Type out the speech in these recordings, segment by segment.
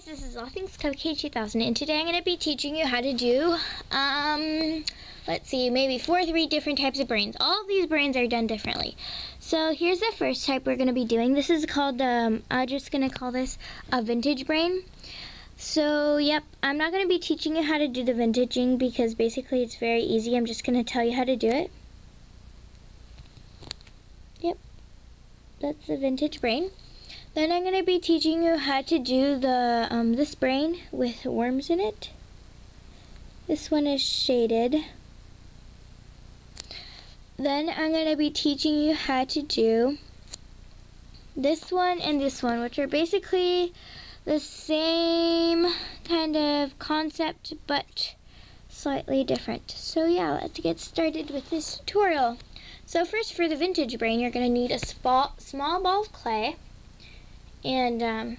guys, this is All Things Cupcake 2000, and today I'm going to be teaching you how to do, let's see, maybe 3 different types of brains. All of these brains are done differently. So here's the first type we're going to be doing. This is called, I'm just going to call this a vintage brain. So, yep, I'm not going to be teaching you how to do the vintaging because basically it's very easy. I'm just going to tell you how to do it. Yep, that's the vintage brain. Then I'm going to be teaching you how to do the this brain with worms in it. This one is shaded. Then I'm going to be teaching you how to do this one and this one, which are basically the same kind of concept but slightly different. So yeah, let's get started with this tutorial. So first, for the vintage brain, you're going to need a small ball of clay. And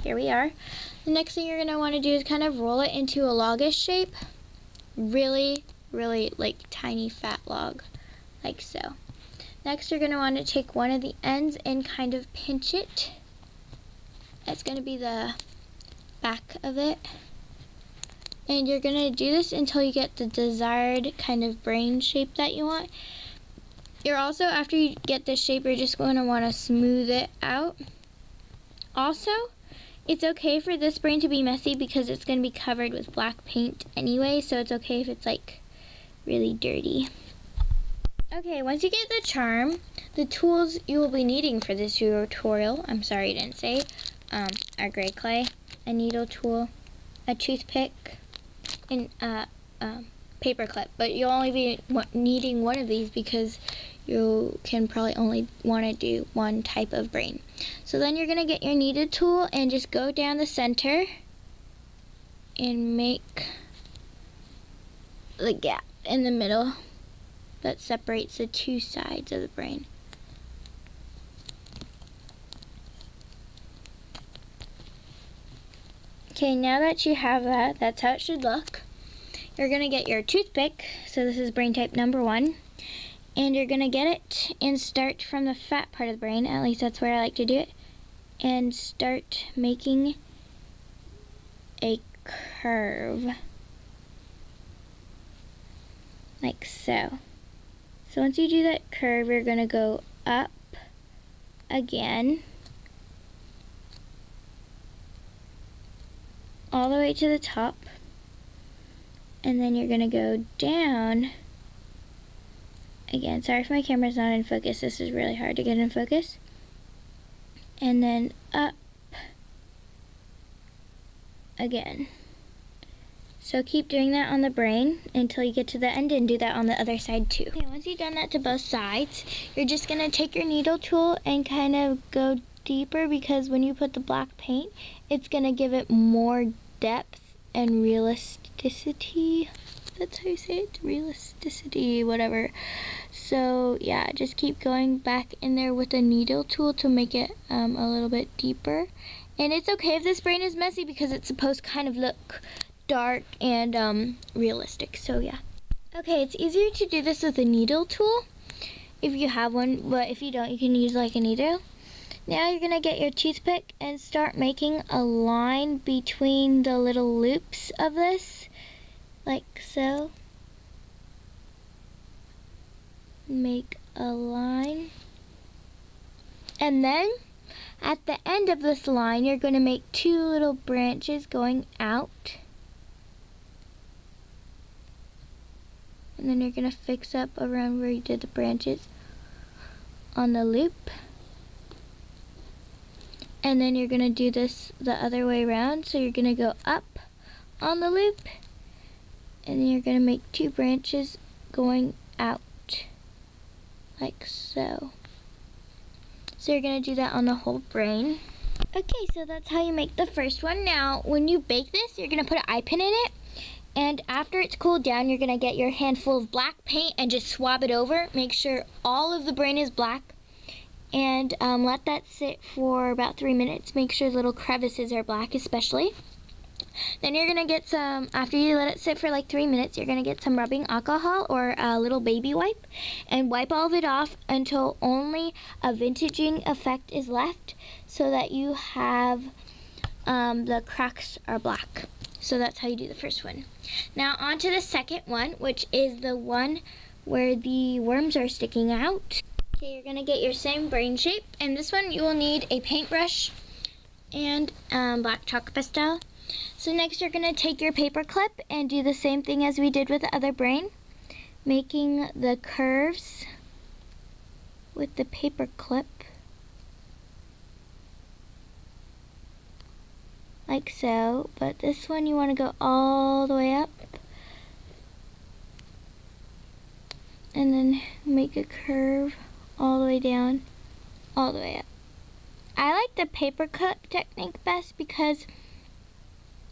here we are. The next thing you're going to want to do is kind of roll it into a logish shape. Really, really like tiny fat log, like so. Next, you're going to want to take one of the ends and kind of pinch it. That's going to be the back of it. And you're going to do this until you get the desired kind of brain shape that you want. You're also, after you get this shape, you're just going to want to smooth it out. Also, it's okay for this brain to be messy because it's going to be covered with black paint anyway, so it's okay if it's like really dirty. Okay, once you get the charm, the tools you will be needing for this tutorial, I'm sorry I didn't say, are gray clay, a needle tool, a toothpick, and a paper clip. But you'll only be needing one of these because you can probably only want to do one type of brain. So then you're going to get your kneaded tool and just go down the center and make the gap in the middle that separates the two sides of the brain. Okay, now that you have that, that's how it should look. You're going to get your toothpick, so this is brain type number 1. And you're going to get it and start from the fat part of the brain, at least that's where I like to do it, and start making a curve, like so. So once you do that curve, you're going to go up again, all the way to the top, and then you're going to go down again. Sorry if my camera's not in focus. This is really hard to get in focus. And then up again. So keep doing that on the brain until you get to the end, and do that on the other side too. Okay, once you've done that to both sides, you're just going to take your needle tool and kind of go deeper, because when you put the black paint, it's going to give it more depth and realisticity. That's how you say it, realisticity, whatever. So yeah, just keep going back in there with the needle tool to make it a little bit deeper. And it's okay if this brain is messy because it's supposed to kind of look dark and realistic. So yeah. Okay, it's easier to do this with a needle tool if you have one, but if you don't, you can use like a needle. Now you're gonna get your toothpick and start making a line between the little loops of this, like so. Make a line, and then at the end of this line you're going to make 2 little branches going out, and then you're going to fix up around where you did the branches on the loop, and then you're going to do this the other way around. So you're going to go up on the loop, and then you're going to make 2 branches going out, like so. So you're going to do that on the whole brain. Okay, so that's how you make the first one. Now, when you bake this, you're going to put an eye pin in it, and after it's cooled down, you're going to get your handful of black paint and just swab it over. Make sure all of the brain is black, and let that sit for about 3 minutes. Make sure little crevices are black especially. Then you're going to get some, after you let it sit for like 3 minutes, you're going to get some rubbing alcohol or a little baby wipe and wipe all of it off until only a vintaging effect is left, so that you have the cracks are black. So that's how you do the first one. Now on to the second one, which is the one where the worms are sticking out. Okay, you're gonna get your same brain shape, and this one you will need a paintbrush and black chalk pastel. So next you're gonna take your paper clip and do the same thing as we did with the other brain, making the curves with the paper clip, like so, but this one you want to go all the way up and then make a curve all the way down, all the way up. I like the paper clip technique best because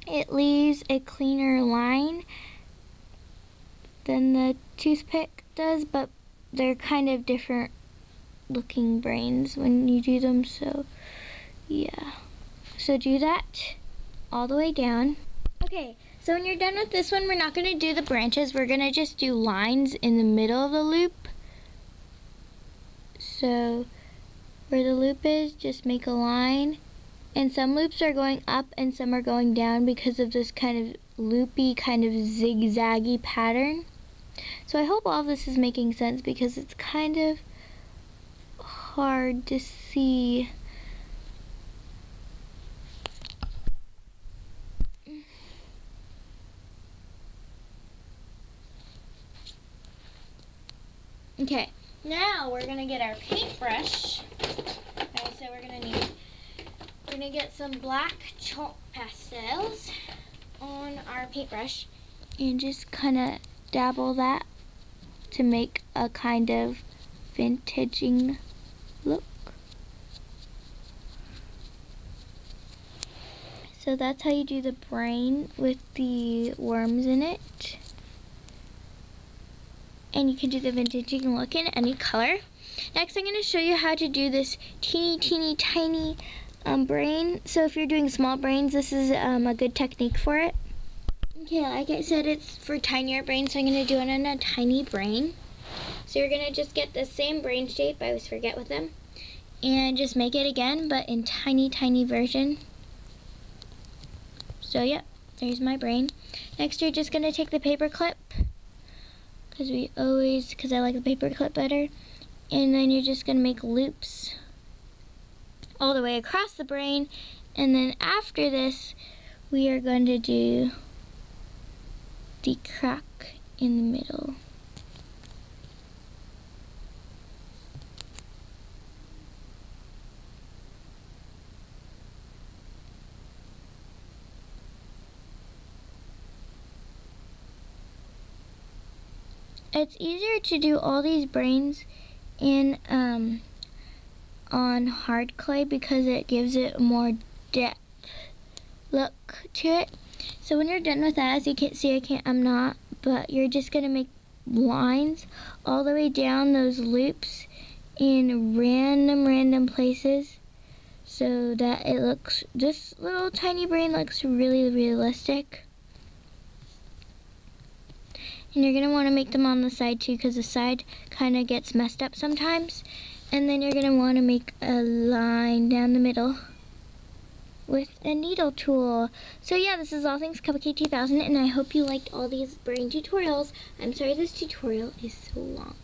it leaves a cleaner line than the toothpick does, but they're kind of different looking brains when you do them, so yeah. So do that all the way down. Okay, so when you're done with this one, we're not going to do the branches, we're going to just do lines in the middle of the loop. So where the loop is, just make a line, and some loops are going up and some are going down because of this kind of loopy, kind of zigzaggy pattern. So I hope all of this is making sense because it's kind of hard to see. Okay, now we're gonna get our paintbrush. Okay, so we're gonna get some black chalk pastels on our paintbrush and just kind of dabble that to make a kind of vintaging look. So that's how you do the brain with the worms in it. And you can do the vintaging look in any color. Next, I'm going to show you how to do this teeny tiny brain. So if you're doing small brains, this is a good technique for it. Okay, like I said, it's for tinier brains, so I'm going to do it on a tiny brain. So you're going to just get the same brain shape, I always forget with them, and just make it again, but in tiny version. So yeah, there's my brain. Next, you're just going to take the paper clip, because I like the paper clip better, and then you're just going to make loops all the way across the brain, and then after this we are going to do the crack in the middle. It's easier to do all these brains in on hard clay because it gives it a more depth look to it. So when you're done with that, as you can see, I'm not, but you're just gonna make lines all the way down those loops in random places so that it looks, this little tiny brain looks really realistic. And you're going to want to make them on the side too, because the side kind of gets messed up sometimes. And then you're going to want to make a line down the middle with a needle tool. So yeah, this is All Things Cupcake 2000, and I hope you liked all these brain tutorials. I'm sorry this tutorial is so long.